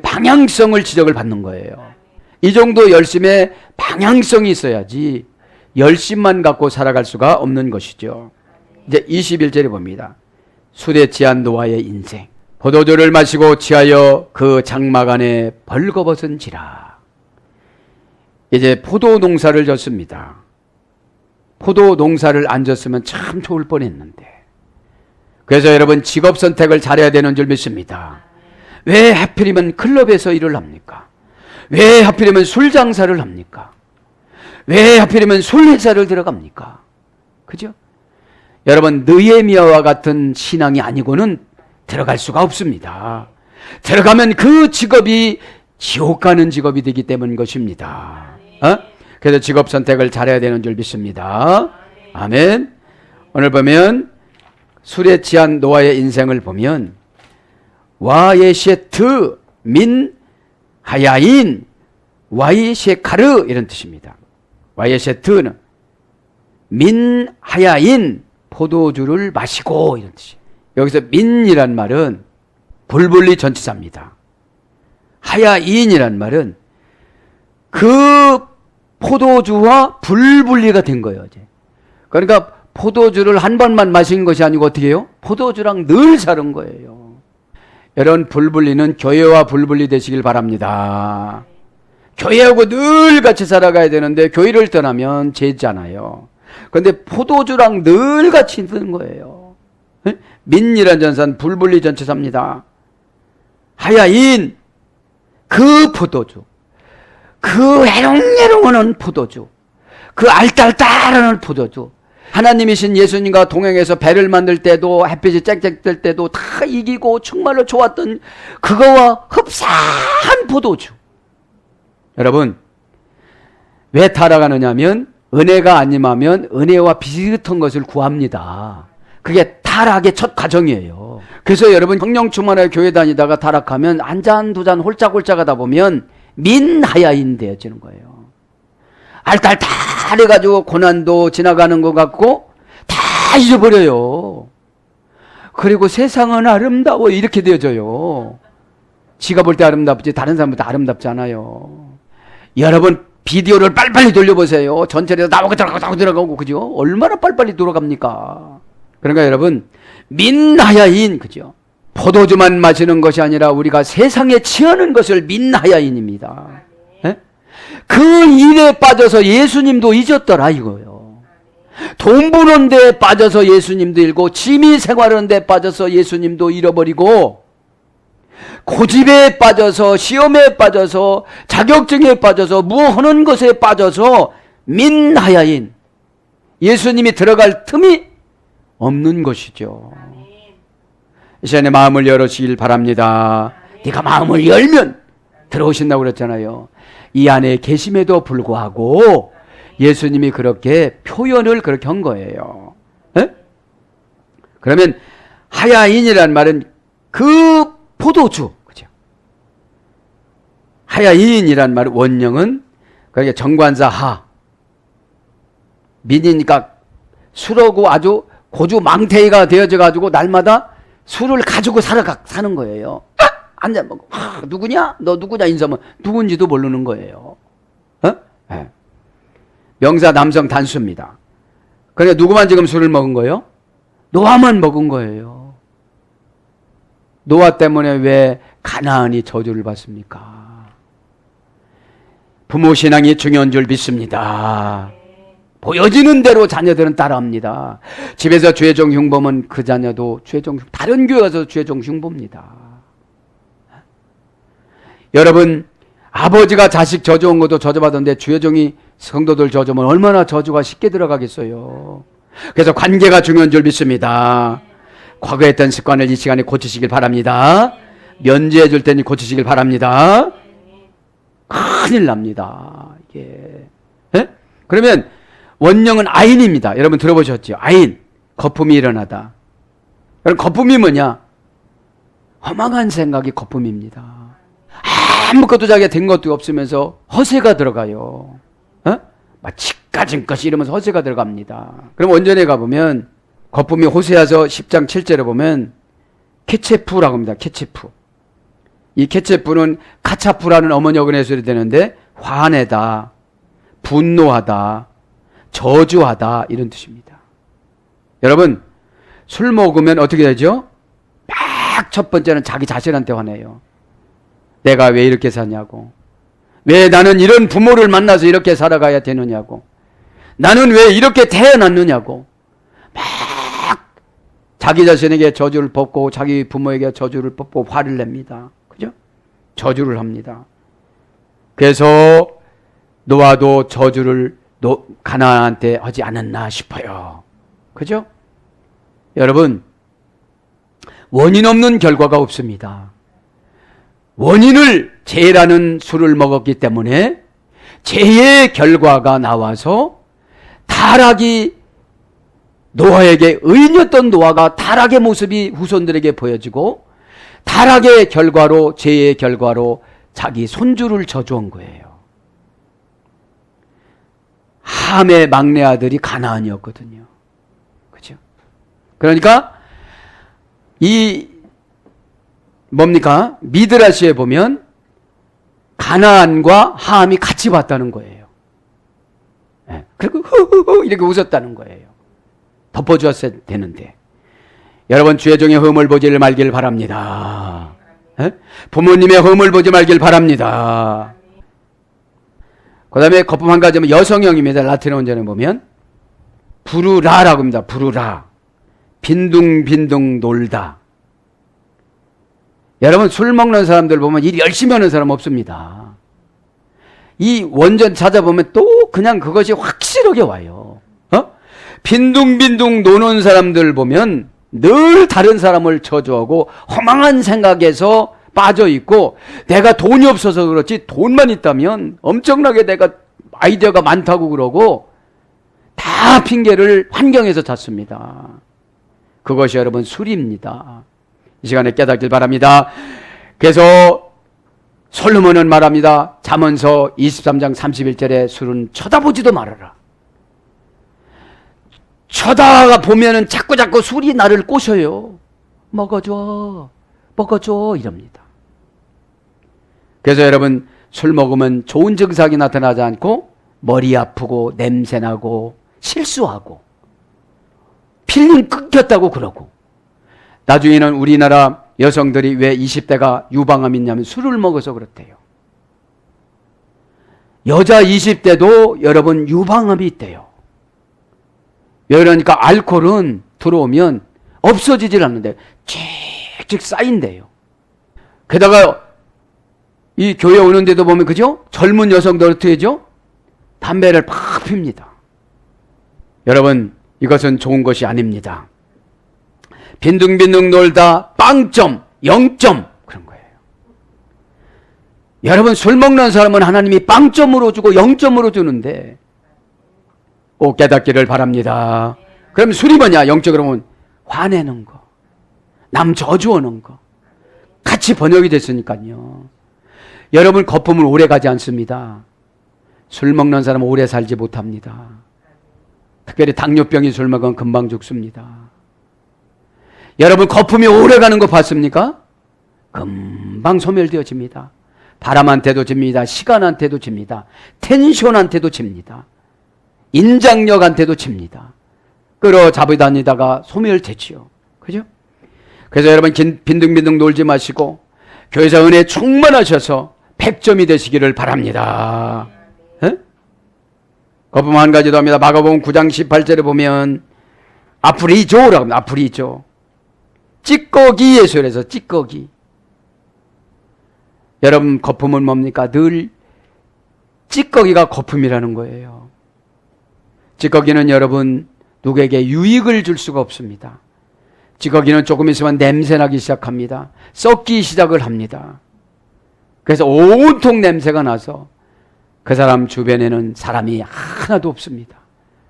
방향성을 지적을 받는 거예요. 이 정도 열심에 방향성이 있어야지 열심만 갖고 살아갈 수가 없는 것이죠. 이제 21절에 봅니다. 술에 취한 노아의 인생. 포도주를 마시고 취하여 그 장막 안에 벌거벗은지라. 이제 포도 농사를 졌습니다. 포도 농사를 안 졌으면 참 좋을 뻔했는데. 그래서 여러분 직업 선택을 잘해야 되는 줄 믿습니다. 왜 하필이면 클럽에서 일을 합니까? 왜 하필이면 술 장사를 합니까? 왜 하필이면 술 회사를 들어갑니까? 그죠? 여러분, 느헤미야와 같은 신앙이 아니고는 들어갈 수가 없습니다. 들어가면 그 직업이 지옥 가는 직업이 되기 때문인 것입니다. 그래서 직업 선택을 잘해야 되는 줄 믿습니다. 아멘. 오늘 보면 술에 취한 노아의 인생을 보면 와예셰트 민 하야인 와이셰카르 이런 뜻입니다. 와예셰트는 민 하야인 포도주를 마시고 이런 뜻이에요. 여기서 민이란 말은 불분리 전치사입니다. 하야인이란 말은 그 포도주와 불분리가 된 거예요. 이제. 그러니까 포도주를 한 번만 마신 것이 아니고 어떻게 해요? 포도주랑 늘 사는 거예요. 여러분 불분리는 교회와 불분리 되시길 바랍니다. 교회하고 늘 같이 살아가야 되는데 교회를 떠나면 죄잖아요. 그런데 포도주랑 늘 같이 있는 거예요. 민이란 전사는 불분리 전체사입니다. 하야인 그 포도주, 그 해롱해롱하는 포도주, 그 알딸딸하는 포도주, 하나님이신 예수님과 동행해서 배를 만들 때도 햇빛이 쨍쨍 뜰 때도 다 이기고 정말로 좋았던 그거와 흡사한 포도주. 여러분 왜 타락하느냐 하면 은혜가 안 임하면 은혜와 비슷한 것을 구합니다. 그게 타락의 첫 과정이에요. 그래서 여러분 성령 충만하게 교회 다니다가 타락하면 한 잔 두 잔 홀짝홀짝 하다 보면 민하야인 되어지는 거예요. 알딸딸해가지고 고난도 지나가는 것 같고 다 잊어버려요. 그리고 세상은 아름다워 이렇게 되어져요. 지가 볼 때 아름답지 다른 사람보다 아름답지 않아요. 여러분 비디오를 빨리빨리 돌려보세요. 전철에서 나오고 들어가고 그죠? 얼마나 빨리빨리 돌아갑니까? 그러니까 여러분 민하야인 그죠? 포도주만 마시는 것이 아니라 우리가 세상에 취하는 것을 민하야인입니다. 네? 그 일에 빠져서 예수님도 잊었더라 이거예요. 돈 버는 데 빠져서 예수님도 잃고 취미 생활하는 데 빠져서 예수님도 잃어버리고 고집에 빠져서 시험에 빠져서 자격증에 빠져서 무하는 것에 빠져서 민하야인 예수님이 들어갈 틈이 없는 것이죠. 이 시간에 마음을 열으시길 바랍니다. 네가 마음을 열면 들어오신다고 그랬잖아요. 이 안에 계심에도 불구하고 예수님이 그렇게 표현을 그렇게 한 거예요. 에? 그러면 하야인이란 말은 그 포도주, 그죠? 하야인이란 말은 원형은 그러니까 정관사 하 민이니까 술하고 아주 고주 망태이가 되어져 가지고 날마다 술을 가지고 사는 거예요. 한 잔 먹고 누구냐? 너 누구냐? 인사하면 누군지도 모르는 거예요. 네. 명사 남성 단수입니다. 그러니까 누구만 지금 술을 먹은 거예요? 노아만 먹은 거예요. 노아 때문에 왜 가나안이 저주를 받습니까? 부모 신앙이 중요한 줄 믿습니다. 보여지는 대로 자녀들은 따라합니다. 집에서 죄종 흉보면 그 자녀도 다른 교회 가서 죄종 흉보입니다. 여러분 아버지가 자식 저주온 것도 저주받았는데 죄종이 성도들 저주면 얼마나 저주가 쉽게 들어가겠어요. 그래서 관계가 중요한 줄 믿습니다. 과거에 했던 습관을 이 시간에 고치시길 바랍니다. 면제해 줄 테니 고치시길 바랍니다. 큰일 납니다. 이게. 네? 그러면 원령은 아인입니다. 여러분 들어보셨죠? 아인, 거품이 일어나다. 여러분 거품이 뭐냐? 허망한 생각이 거품입니다. 아무것도 자기가 된 것도 없으면서 허세가 들어가요. 막 치까진 것이 이러면서 허세가 들어갑니다. 그럼 원전에 가보면 거품이 호세아서 10장 7절에 보면 케체프라고 합니다. 케체프. 이 케체프는 카차프라는 어머니어근 해설이 되는데 화내다, 분노하다, 저주하다 이런 뜻입니다. 여러분 술 먹으면 어떻게 되죠? 막 첫 번째는 자기 자신한테 화내요. 내가 왜 이렇게 사냐고, 왜 나는 이런 부모를 만나서 이렇게 살아가야 되느냐고, 나는 왜 이렇게 태어났느냐고 막 자기 자신에게 저주를 뽑고 자기 부모에게 저주를 뽑고 화를 냅니다. 그죠? 저주를 합니다. 그래서 노아도 저주를 가나안한테 하지 않았나 싶어요. 그죠? 여러분 원인 없는 결과가 없습니다. 원인을 죄라는 술을 먹었기 때문에 죄의 결과가 나와서 타락이 노아에게 의인이었던 노아가 타락의 모습이 후손들에게 보여지고 타락의 결과로 죄의 결과로 자기 손주를 저주한 거예요. 함의 막내 아들이 가나안이었거든요. 그죠? 그러니까 이 뭡니까? 미드라시에 보면 가나안과 함이 같이 봤다는 거예요. 네. 그리고 흐흐흐 이렇게 웃었다는 거예요. 덮어주었어야 되는데. 여러분 죄종의 흠을 보지를 말기를 바랍니다. 부모님의 험을 보지 말길 바랍니다. 그 다음에 거품 한 가지면 여성형입니다. 라틴어 원전에 보면 부르라라고 합니다. 부르라. 빈둥빈둥 놀다. 여러분 술 먹는 사람들 보면 일 열심히 하는 사람 없습니다. 이 원전 찾아보면 또 그냥 그것이 확실하게 와요. 빈둥빈둥 노는 사람들 보면 늘 다른 사람을 저주하고 허망한 생각에서 빠져 있고, 내가 돈이 없어서 그렇지 돈만 있다면 엄청나게 내가 아이디어가 많다고 그러고 다 핑계를 환경에서 찾습니다. 그것이 여러분 술입니다. 이 시간에 깨닫길 바랍니다. 그래서 솔로몬은 말합니다. 잠언서 23장 31절에 술은 쳐다보지도 말아라. 쳐다가 보면은 자꾸 술이 나를 꼬셔요. 먹어줘 이럽니다. 그래서 여러분 술 먹으면 좋은 증상이 나타나지 않고 머리 아프고 냄새나고 실수하고 필름 끊겼다고 그러고, 나중에는 우리나라 여성들이 왜 20대가 유방암이 있냐면 술을 먹어서 그렇대요. 여자 20대도 여러분 유방암이 있대요. 왜 그러니까 알코올은 들어오면 없어지질 않는데 쭉쭉 쌓인대요. 게다가 이 교회 오는데도 보면 그죠? 젊은 여성들 어떻게 하죠? 담배를 팍 핍니다. 여러분 이것은 좋은 것이 아닙니다. 빈둥빈둥 놀다 빵점, 0점 그런 거예요. 여러분 술 먹는 사람은 하나님이 빵점으로 주고 0점으로 주는데 꼭 깨닫기를 바랍니다. 그럼 술이 뭐냐? 영적으로 보면 화내는 거, 남 저주하는 거, 같이 번역이 됐으니까요. 여러분 거품은 오래 가지 않습니다. 술 먹는 사람은 오래 살지 못합니다. 특별히 당뇨병이 술 먹으면 금방 죽습니다. 여러분 거품이 오래 가는 거 봤습니까? 금방 소멸되어집니다. 바람한테도 집니다. 시간한테도 집니다. 텐션한테도 집니다. 인장력한테도 집니다. 끌어잡아 다니다가 소멸되지요. 그죠? 그래서 여러분 빈둥빈둥 놀지 마시고 교회에서 은혜 충만하셔서 100점이 되시기를 바랍니다. 에? 거품 한 가지 더 합니다. 마가복음 9장 18절에 보면 아프리조라고 합니다. 아프리조. 찌꺼기 예술에서 찌꺼기. 여러분 거품은 뭡니까? 늘 찌꺼기가 거품이라는 거예요. 찌꺼기는 여러분 누구에게 유익을 줄 수가 없습니다. 찌꺼기는 조금 있으면 냄새나기 시작합니다. 썩기 시작을 합니다. 그래서 온통 냄새가 나서 그 사람 주변에는 사람이 하나도 없습니다.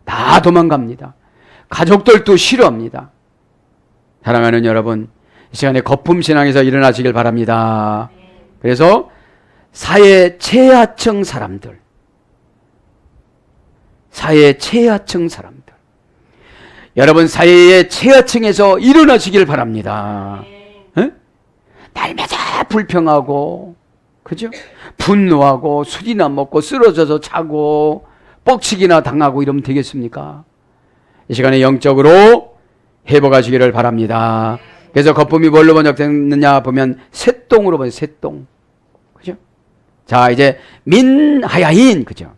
다 도망갑니다. 가족들도 싫어합니다. 사랑하는 여러분, 이 시간에 거품신앙에서 일어나시길 바랍니다. 그래서 사회 최하층 사람들, 여러분 사회의 최하층에서 일어나시길 바랍니다. 날마다 불평하고, 그죠? 분노하고 술이나 먹고 쓰러져서 자고 뻑치기나 당하고 이러면 되겠습니까? 이 시간에 영적으로 회복하시기를 바랍니다. 그래서 거품이 뭘로 번역됐느냐 보면 셋동으로 보면 셋동, 그죠? 자 이제 민하야인, 그죠?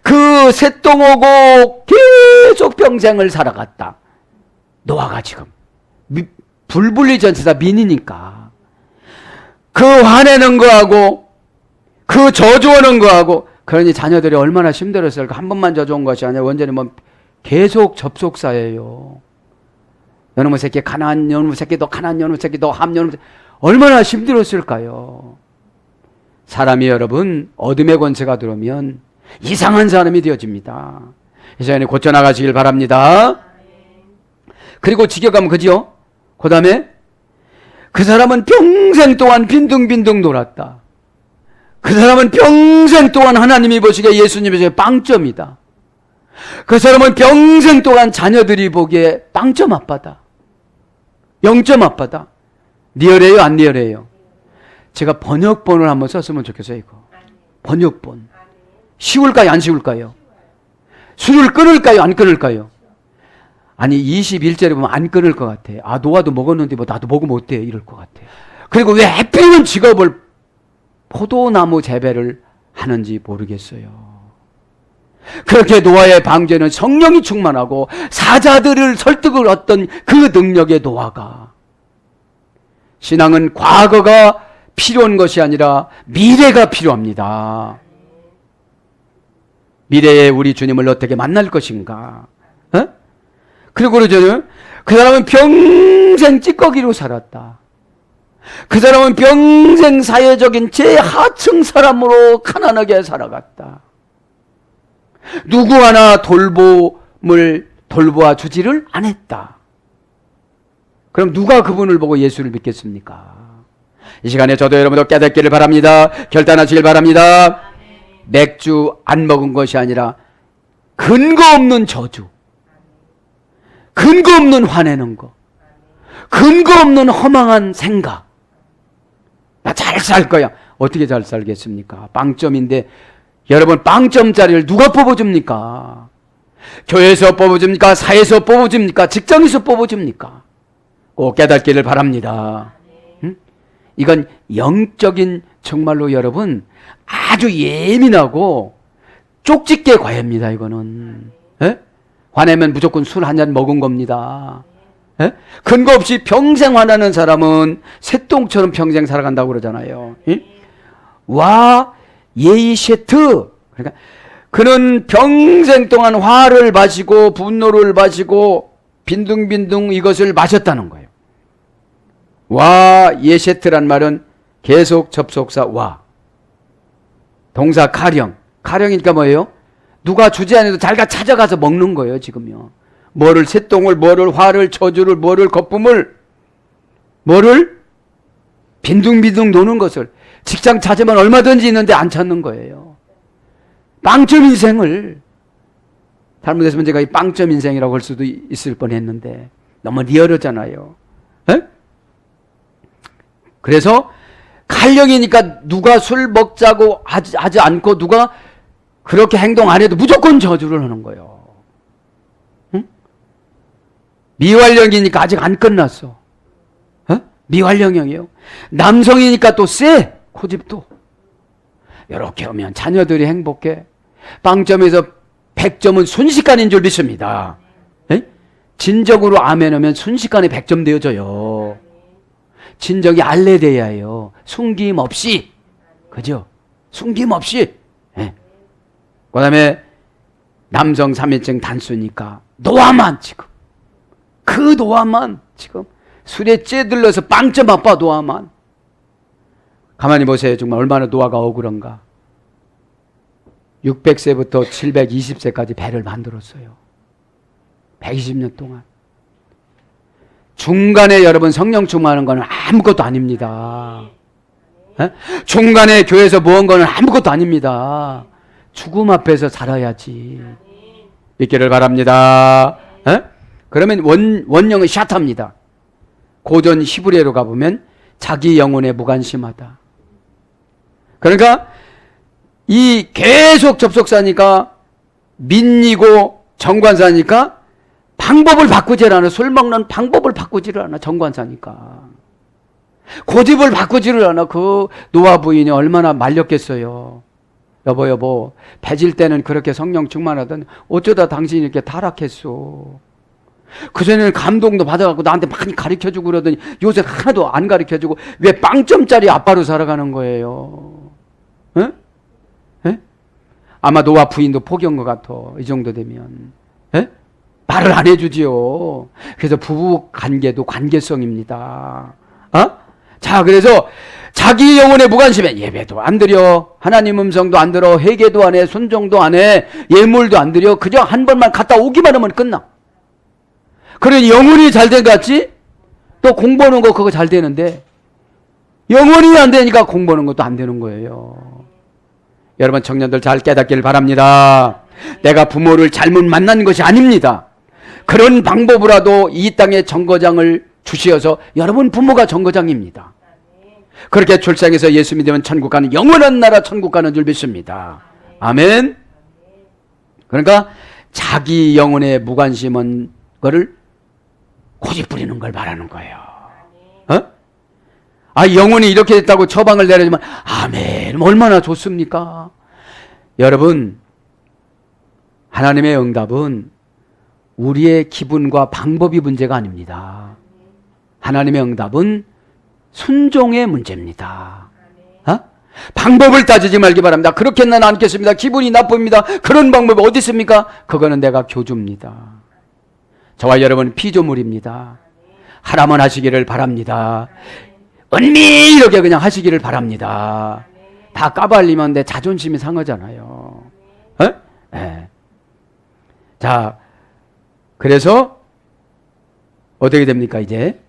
그 셋동오고 계속 평생을 살아갔다. 노아가 지금 불불리 전체다 민이니까 그 화내는 거하고 그 저주하는 거하고, 그러니 자녀들이 얼마나 힘들었을까. 한 번만 저주한 것이 아니라 완전히 뭐 계속 접속사예요. 여놈의 새끼 가난, 여놈의 새끼 너 가난, 여놈의 새끼 너 함, 여놈의 새끼. 얼마나 힘들었을까요. 사람이 여러분 어둠의 권세가 들어오면 이상한 사람이 되어집니다. 이 시간에 고쳐나가시길 바랍니다. 그리고 지겨가면 그죠? 그 다음에 그 사람은 평생 동안 빈둥빈둥 놀았다. 그 사람은 평생 동안 하나님이 보시기에 예수님이 보시기에 빵점이다. 그 사람은 평생 동안 자녀들이 보기에 빵점 아빠다. 0점 아빠다. 리얼해요? 안 리얼해요? 제가 번역본을 한번 썼으면 좋겠어요. 이거 번역본 쉬울까요? 안 쉬울까요? 술을 끊을까요? 안 끊을까요? 아니 21절에 보면 안 끊을 것 같아. 아 노아도 먹었는데 뭐 나도 먹으면 어때? 이럴 것 같아. 그리고 왜 하필이면 직업을 포도나무 재배를 하는지 모르겠어요. 그렇게 노아의 방주에는 성령이 충만하고 사자들을 설득을 얻던 그 능력의 노아가, 신앙은 과거가 필요한 것이 아니라 미래가 필요합니다. 미래에 우리 주님을 어떻게 만날 것인가? 그리고 그러잖아요. 그 사람은 평생 찌꺼기로 살았다. 그 사람은 평생 사회적인 제하층 사람으로 가난하게 살아갔다. 누구 하나 돌보아 주지를 안 했다. 그럼 누가 그분을 보고 예수를 믿겠습니까? 이 시간에 저도 여러분도 깨닫기를 바랍니다. 결단하시길 바랍니다. 맥주 안 먹은 것이 아니라 근거 없는 저주, 근거 없는 화내는 거, 근거 없는 허망한 생각. 나 잘 살 거야. 어떻게 잘 살겠습니까? 빵점인데 여러분, 빵점짜리를 누가 뽑아줍니까? 교회에서 뽑아줍니까? 사회에서 뽑아줍니까? 직장에서 뽑아줍니까? 꼭 깨닫기를 바랍니다. 이건 영적인, 정말로 여러분 아주 예민하고 쪽집게 과외입니다. 이거는. 화내면 무조건 술 한 잔 먹은 겁니다. 근거 없이 평생 화나는 사람은 새똥처럼 평생 살아간다고 그러잖아요. 와 예이셰트, 그러니까 그는 평생 동안 화를 마시고 분노를 마시고 빈둥빈둥 이것을 마셨다는 거예요. 와 예셰트란 말은 계속 접속사 와, 동사 카령, 카령이니까 뭐예요? 누가 주지 않아도 자기가 찾아가서 먹는 거예요. 지금요. 뭐를, 새똥을, 뭐를, 화를, 저주를, 뭐를, 거품을, 뭐를 빈둥빈둥 노는 것을. 직장 찾으면 얼마든지 있는데 안 찾는 거예요. 빵점 인생을, 잘못했으면 제가 이 빵점 인생이라고 할 수도 있을 뻔했는데 너무 리얼하잖아요. 그래서 칼령이니까 누가 술 먹자고 하지 않고 누가 그렇게 행동 안 해도 무조건 저주를 하는 거예요. 미완령이니까 아직 안 끝났어. 미완령형이에요. 남성이니까 또 쎄, 고집도. 이렇게 하면 자녀들이 행복해. 빵점에서 100점은 순식간인 줄 믿습니다. 진정으로 아멘 하면 순식간에 100점 되어져요. 진정이 알레돼야 해요. 숨김 없이. 그죠? 숨김 없이. 그 다음에 남성 3인칭 단수니까 노아만 지금. 그 노아만 지금 술에 찌들러서 빵점 아빠 노아만. 가만히 보세요. 정말 얼마나 노아가 억울한가. 600세부터 720세까지 배를 만들었어요. 120년 동안. 중간에 여러분 성령 충만한 건 아무것도 아닙니다. 중간에 교회에서 모은 건 아무것도 아닙니다. 죽음 앞에서 살아야지. 믿기를 바랍니다. 그러면 원령은 샤타입니다. 고전 히브리어로 가보면 자기 영혼에 무관심하다. 그러니까 이 계속 접속사니까 민이고 정관사니까 방법을 바꾸질 않아. 술 먹는 방법을 바꾸지를 않아. 정관사니까. 고집을 바꾸지를 않아. 그 노아 부인이 얼마나 말렸겠어요. 여보 배질 때는 그렇게 성령 충만하던 어쩌다 당신이 이렇게 타락했어. 그전에는 감동도 받아갖고 나한테 많이 가르쳐주고 그러더니 요새 하나도 안 가르쳐주고 왜 빵점짜리 아빠로 살아가는 거예요. 아마 노아 부인도 포기한 것 같아. 이 정도 되면. 말을 안 해주지요. 그래서 부부 관계도 관계성입니다. 자, 그래서 자기 영혼에 무관심해. 예배도 안 드려. 하나님 음성도 안 들어. 회개도 안 해. 순종도 안 해. 예물도 안 드려. 그저 한 번만 갔다 오기만 하면 끝나. 그러니 영혼이 잘 된 것 같지? 또 공부하는 거 그거 잘 되는데 영혼이 안 되니까 공부하는 것도 안 되는 거예요. 여러분 청년들 잘 깨닫기를 바랍니다. 내가 부모를 잘못 만난 것이 아닙니다. 그런 방법으로라도 이 땅에 정거장을 주시어서 여러분 부모가 정거장입니다. 그렇게 출생해서 예수 믿으면 천국 가는 영원한 나라 천국 가는 줄 믿습니다. 아멘. 그러니까 자기 영혼에 무관심한 거를 고집 부리는 걸 말하는 거예요. 영혼이 이렇게 됐다고 처방을 내려주면 아멘, 얼마나 좋습니까? 여러분, 하나님의 응답은 우리의 기분과 방법이 문제가 아닙니다. 하나님의 응답은 순종의 문제입니다. 방법을 따지지 말기 바랍니다. 그렇게는 않겠습니다. 기분이 나쁩니다. 그런 방법이 어디 있습니까? 그거는 내가 교주입니다. 저와 여러분은 피조물입니다. 하라면 하시기를 바랍니다. 은밀하게 그냥 하시기를 바랍니다. 다 까발리면 내 자존심이 상하잖아요. 네. 자, 그래서 어떻게 됩니까 이제?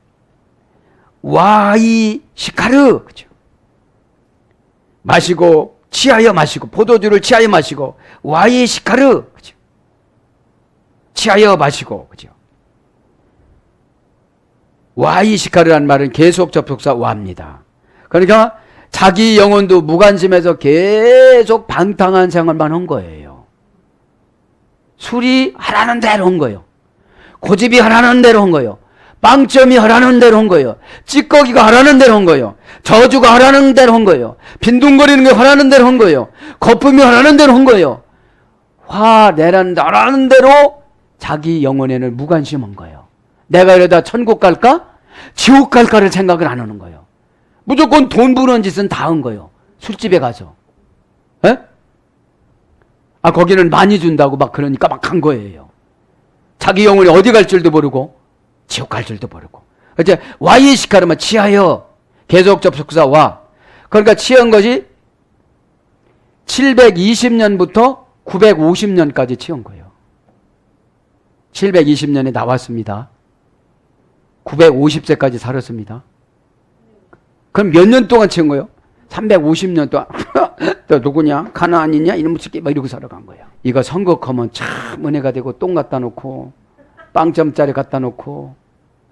와이 시카르, 그죠? 마시고 취하여 마시고, 포도주를 취하여 마시고, 와이 시카르, 그죠? 취하여 마시고, 그죠? 와이 시카르란 말은 계속 접속사 와입니다. 그러니까 자기 영혼도 무관심해서 계속 방탕한 생활만 한 거예요. 술이 하라는 대로 한 거예요. 고집이 하라는 대로 한 거예요. 빵점이 하라는 대로 한 거예요. 찌꺼기가 하라는 대로 한 거예요. 저주가 하라는 대로 한 거예요. 빈둥거리는 게 하라는 대로 한 거예요. 거품이 하라는 대로 한 거예요. 화내라는 대로 자기 영혼에는 무관심한 거예요. 내가 이러다 천국 갈까? 지옥 갈까를 생각을 안 하는 거예요. 무조건 돈 버는 짓은 다 한 거예요. 술집에 가서. 에? 거기는 많이 준다고 막 그러니까 막 한 거예요. 자기 영혼이 어디 갈 줄도 모르고 지옥 갈 줄도 모르고. 이제 와이시카르만 취하여, 계속 접속사 와. 그러니까 취한 것이 720년부터 950년까지 취한 거예요. 720년에 나왔습니다. 950세까지 살았습니다. 그럼 몇 년 동안 취한 거예요? 350년 동안. 너 누구냐? 가나안이냐? 이놈의 새끼 막 이러고 살아간 거예요. 이거 선거하면 참 은혜가 되고 똥 갖다 놓고 빵점짜리 갖다 놓고.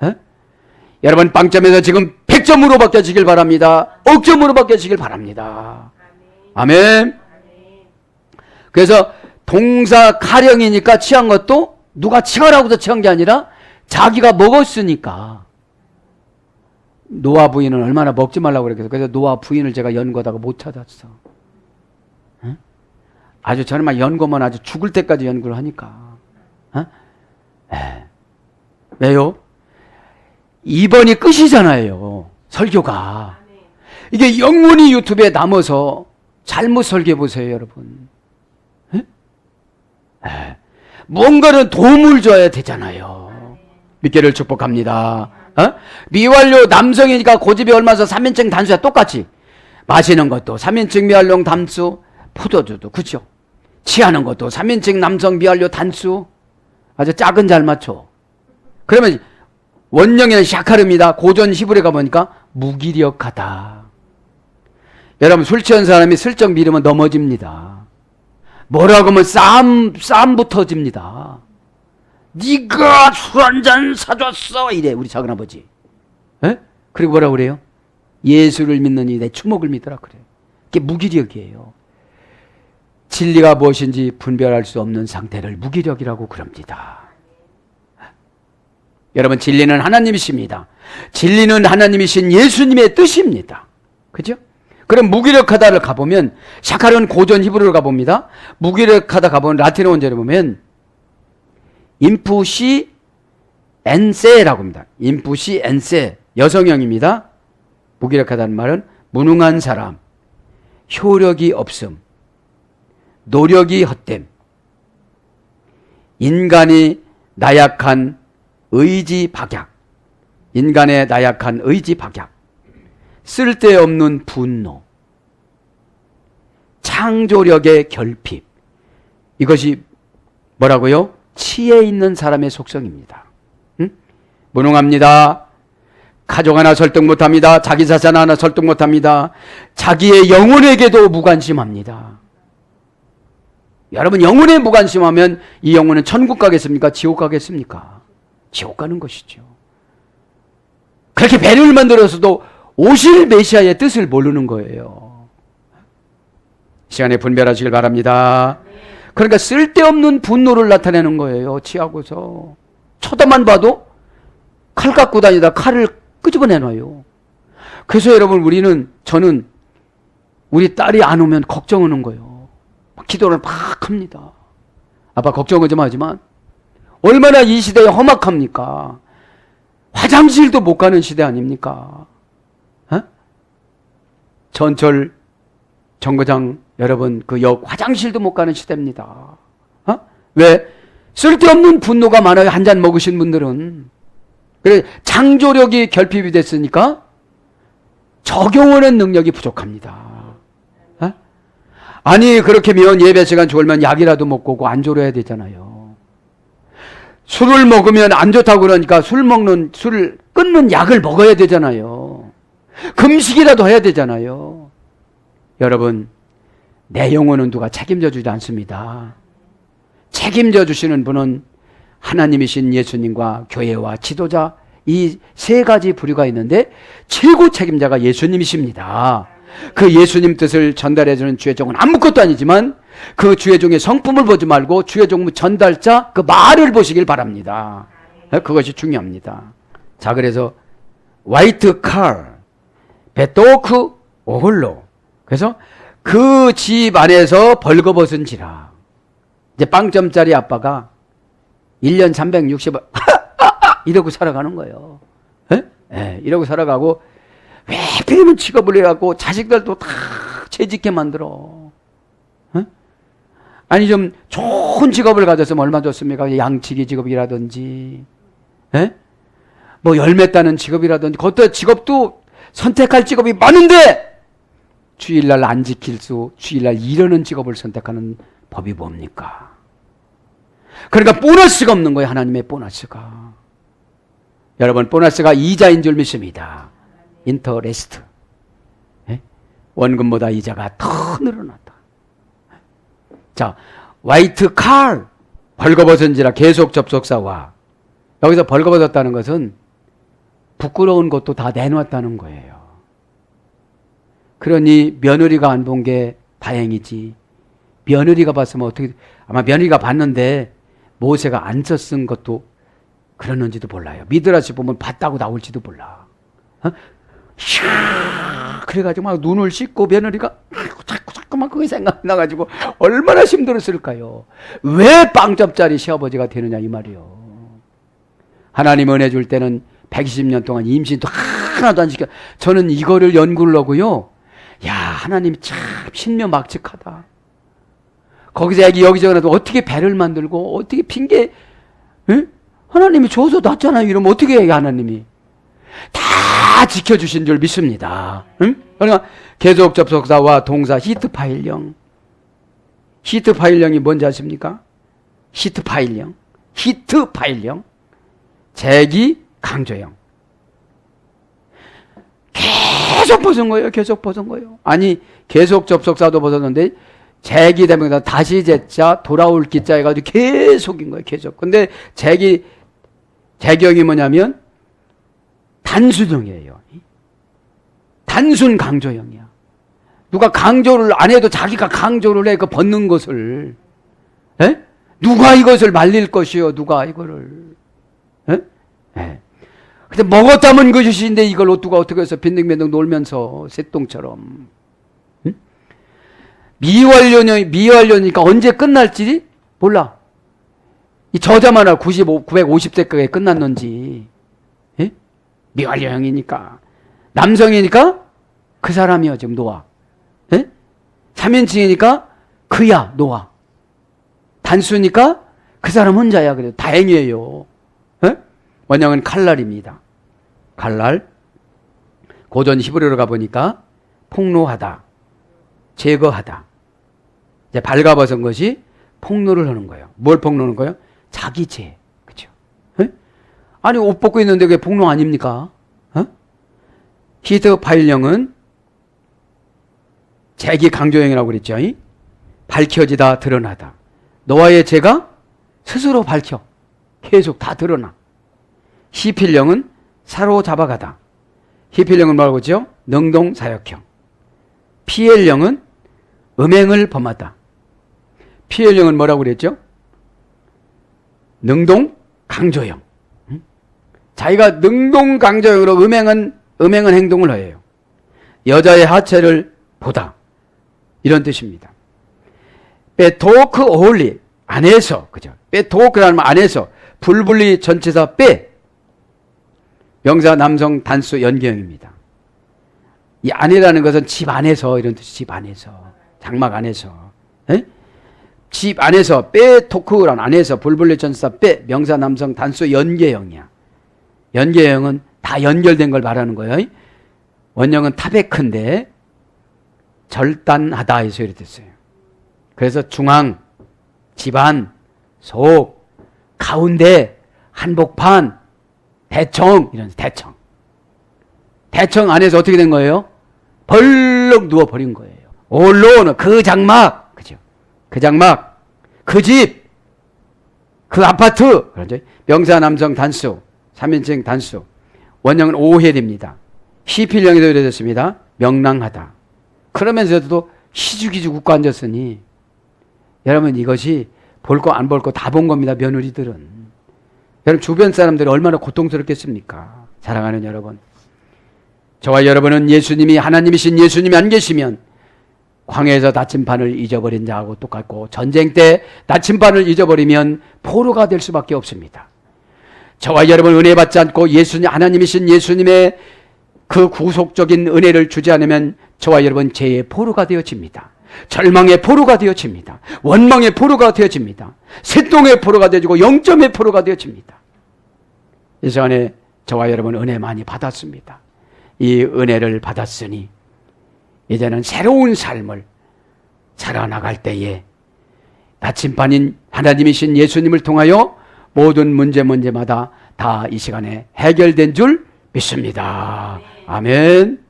에? 여러분, 빵점에서 지금 100점으로 바뀌어지길 바랍니다. 억점으로 바뀌어지길 바랍니다. 아멘. 그래서 동사 가령이니까 취한 것도 누가 취하라고 해서 취한 게 아니라 자기가 먹었으니까. 노아 부인은 얼마나 먹지 말라고 그랬겠어. 그래서 노아 부인을 제가 연구하다가 못 찾았어. 응? 아주 저는 막 연구만 아주 죽을 때까지 연구를 하니까. 왜요? 이번이 끝이잖아요. 설교가. 이게 영원히 유튜브에 남아서 잘못 설교해 보세요, 여러분. 뭔가는 도움을 줘야 되잖아요. 믿기를 축복합니다. 미완료 남성이니까 고집이 얼마서 3인칭 단수야 똑같이. 마시는 것도 3인칭 미완료 단수, 포도주도 그죠? 취하는 것도 3인칭 남성 미완료 단수. 아주 짝은 잘 맞춰. 그러면 원령에는 샤카르입니다. 고전 히브리에 가보니까 무기력하다. 여러분, 술 취한 사람이 슬쩍 미루면 넘어집니다. 뭐라고 하면 싸움 붙어집니다. 네가 술 한잔 사줬어 이래 우리 작은아버지. 에? 그리고 뭐라고 그래요? 예수를 믿느니 내 주먹을 믿으라 그래요. 그게 무기력이에요. 진리가 무엇인지 분별할 수 없는 상태를 무기력이라고 그럽니다. 여러분, 진리는 하나님이십니다. 진리는 하나님이신 예수님의 뜻입니다. 그죠? 그럼 무기력하다를 가보면, 샤카르는 고전 히브리로 가봅니다. 무기력하다 가보면 라틴어 원제를 보면 인푸시 엔세라고 합니다. 인푸시 엔세, 여성형입니다. 무기력하다는 말은 무능한 사람, 효력이 없음, 노력이 헛됨, 인간이 나약한 의지 박약, 인간의 나약한 의지 박약, 쓸데없는 분노, 창조력의 결핍, 이것이 뭐라고요? 치에 있는 사람의 속성입니다. 응? 무능합니다. 가족 하나 설득 못합니다. 자기 자산 하나 설득 못합니다. 자기의 영혼에게도 무관심합니다. 여러분, 영혼에 무관심하면 이 영혼은 천국 가겠습니까? 지옥 가겠습니까? 지옥 가는 것이죠. 그렇게 배를 만들어서도 오실 메시아의 뜻을 모르는 거예요. 시간에 분별하시길 바랍니다. 그러니까 쓸데없는 분노를 나타내는 거예요. 취하고서. 쳐다만 봐도 칼 갖고 다니다 칼을 끄집어내놔요. 그래서 여러분 저는 우리 딸이 안 오면 걱정하는 거예요. 기도를 막 합니다. 아빠 걱정은 좀 하지만 얼마나 이 시대에 험악합니까? 화장실도 못 가는 시대 아닙니까? 어? 전철 정거장 여러분 그 역 화장실도 못 가는 시대입니다. 어? 왜? 쓸데없는 분노가 많아요. 한 잔 먹으신 분들은. 그래 창조력이 결핍이 됐으니까 적용하는 능력이 부족합니다. 어? 아니 그렇게면 예배 시간 졸면 약이라도 먹고 오고 안 졸아야 되잖아요. 술을 먹으면 안 좋다고 그러니까 술 끊는 약을 먹어야 되잖아요. 금식이라도 해야 되잖아요. 여러분 내 영혼은 누가 책임져 주지 않습니다. 책임져 주시는 분은 하나님이신 예수님과 교회와 지도자 이 세 가지 부류가 있는데 최고 책임자가 예수님이십니다. 그 예수님 뜻을 전달해 주는 주의 종은 아무것도 아니지만 그 주의 종의 성품을 보지 말고 주의 종 전달자 그 말을 보시길 바랍니다. 그것이 중요합니다. 자 그래서 화이트 칼 베토크 오홀로 그래서 그 집 안에서 벌거벗은지라 이제 빵점짜리 아빠가 1년 360원 이러고 살아가는 거예요. 이러고 살아가고 왜 필요면 직업을 해갖고 자식들도 다 재직해 만들어. 아니 좀 좋은 직업을 가졌으면 얼마나 좋습니까? 양치기 직업이라든지 뭐 열매 따는 직업이라든지 그것도 직업도 선택할 직업이 많은데 주일날 안 지킬 주일날 이러는 직업을 선택하는 법이 뭡니까? 그러니까 보너스가 없는 거예요. 하나님의 보너스가. 여러분 보너스가 이자인 줄 믿습니다. 인터레스트. 원금보다 이자가 더 늘어났다. 자, 화이트 칼 벌거벗은지라 계속 접속사와 여기서 벌거벗었다는 것은 부끄러운 것도 다 내놓았다는 거예요. 그러니 며느리가 안 본 게 다행이지. 며느리가 봤으면 어떻게 아마 며느리가 봤는데 모세가 안 썼은 것도 그러는지도 몰라요. 미드라시 보면 봤다고 나올지도 몰라. 그래가지고 막 눈을 씻고 며느리가 자꾸만 그게 생각나가지고 얼마나 힘들었을까요? 왜 빵점짜리 시아버지가 되느냐 이 말이요. 하나님 은혜 줄 때는 120년 동안 임신도 하나도 안 시켜. 저는 이거를 연구를 하고요. 야 하나님이 참 신묘막측하다. 거기서 애기 여기저기라도 어떻게 배를 만들고 어떻게 핑계 하나님이 줘서 놨잖아요. 이러면 어떻게 해 하나님이. 다 지켜주신 줄 믿습니다. 그러니까 계속 접속사와 동사 히트 파일형. 히트 파일형이 뭔지 아십니까? 히트 파일형. 히트 파일형. 재기 강조형. 계속 벗은 거예요. 계속 벗은 거예요. 아니 계속 접속사도 벗었는데 재기 되면 다시 제자 돌아올 기자 해가지고 계속인 거예요. 계속. 근데 재경이 뭐냐면 단순형이에요. 단순 강조형이야. 누가 강조를 안 해도 자기가 강조를 해. 그 벗는 것을. 누가 이것을 말릴 것이요. 누가 이거를. 근데 먹었다면 그것인데 이걸 누가 어떻게 해서 빈둥빈둥 놀면서 새똥처럼. 미완료니까 언제 끝날지 몰라. 이 저자만 알 950세까지 끝났는지. 미완료형이니까. 남성이니까 그 사람이요 지금 노아. 3인칭이니까 그야 노아. 단수니까 그 사람 혼자야. 그래도 다행이에요. 원형은 칼날입니다. 칼날. 고전 히브리어로 가보니까 폭로하다, 제거하다. 이제 발가벗은 것이 폭로를 하는 거예요. 뭘 폭로하는 거예요? 자기 죄. 그렇죠? 아니 옷 벗고 있는데 그게 폭로 아닙니까? 히트 파일형은 재기 강조형이라고 그랬죠. 밝혀지다, 드러나다. 노아의 죄가 스스로 밝혀. 계속 다 드러나. 히필형은 사로잡아가다. 히필형은 뭐라고 했죠? 능동사역형. 피엘형은 음행을 범하다. 피엘형은 뭐라고 그랬죠? 능동강조형. 자기가 능동강조형으로 음행은 음행은 행동을 해요. 여자의 하체를 보다. 이런 뜻입니다. 베토크 홀리 안에서, 그죠? 베토크라는 말 안에서, 불분리 전치사 빼, 명사 남성 단수 연계형입니다. 이 안이라는 것은 집 안에서 이런 뜻이, 집 안에서, 장막 안에서, 에? 집 안에서, 베토크라는 안에서, 불분리 전치사 빼, 명사 남성 단수 연계형이야. 연계형은 다 연결된 걸 말하는 거예요. 원형은 타베크인데 절단하다 해서 이렇게 됐어요. 그래서 중앙, 집안, 속, 가운데, 한복판, 대청, 이런 대청. 대청 안에서 어떻게 된 거예요? 벌렁 누워버린 거예요. 올로는 그 장막, 그죠? 그 장막, 그 집, 그 아파트. 그렇죠? 명사 남성 단수, 3인칭 단수. 원형은 오해됩니다. 시필령에도 이래 됐습니다. 명랑하다. 그러면서도 희죽희죽 웃고 앉았으니 여러분 이것이 볼 거 안 볼 거 다 본 겁니다. 며느리들은. 여러분 주변 사람들이 얼마나 고통스럽겠습니까? 사랑하는 여러분. 저와 여러분은 예수님이 하나님이신 예수님이 안 계시면 광야에서 나침반을 잊어버린 자하고 똑같고 전쟁 때 나침반을 잊어버리면 포로가 될 수밖에 없습니다. 저와 여러분 은혜 받지 않고 예수님 하나님이신 예수님의 그 구속적인 은혜를 주지 않으면 저와 여러분 죄의 포로가 되어집니다. 절망의 포로가 되어집니다. 원망의 포로가 되어집니다. 세똥의 포로가 되어지고 영점의 포로가 되어집니다. 이 시간에 저와 여러분 은혜 많이 받았습니다. 이 은혜를 받았으니 이제는 새로운 삶을 살아나갈 때에 나침반인 하나님이신 예수님을 통하여 모든 문제마다 다 이 시간에 해결된 줄 믿습니다. 아멘.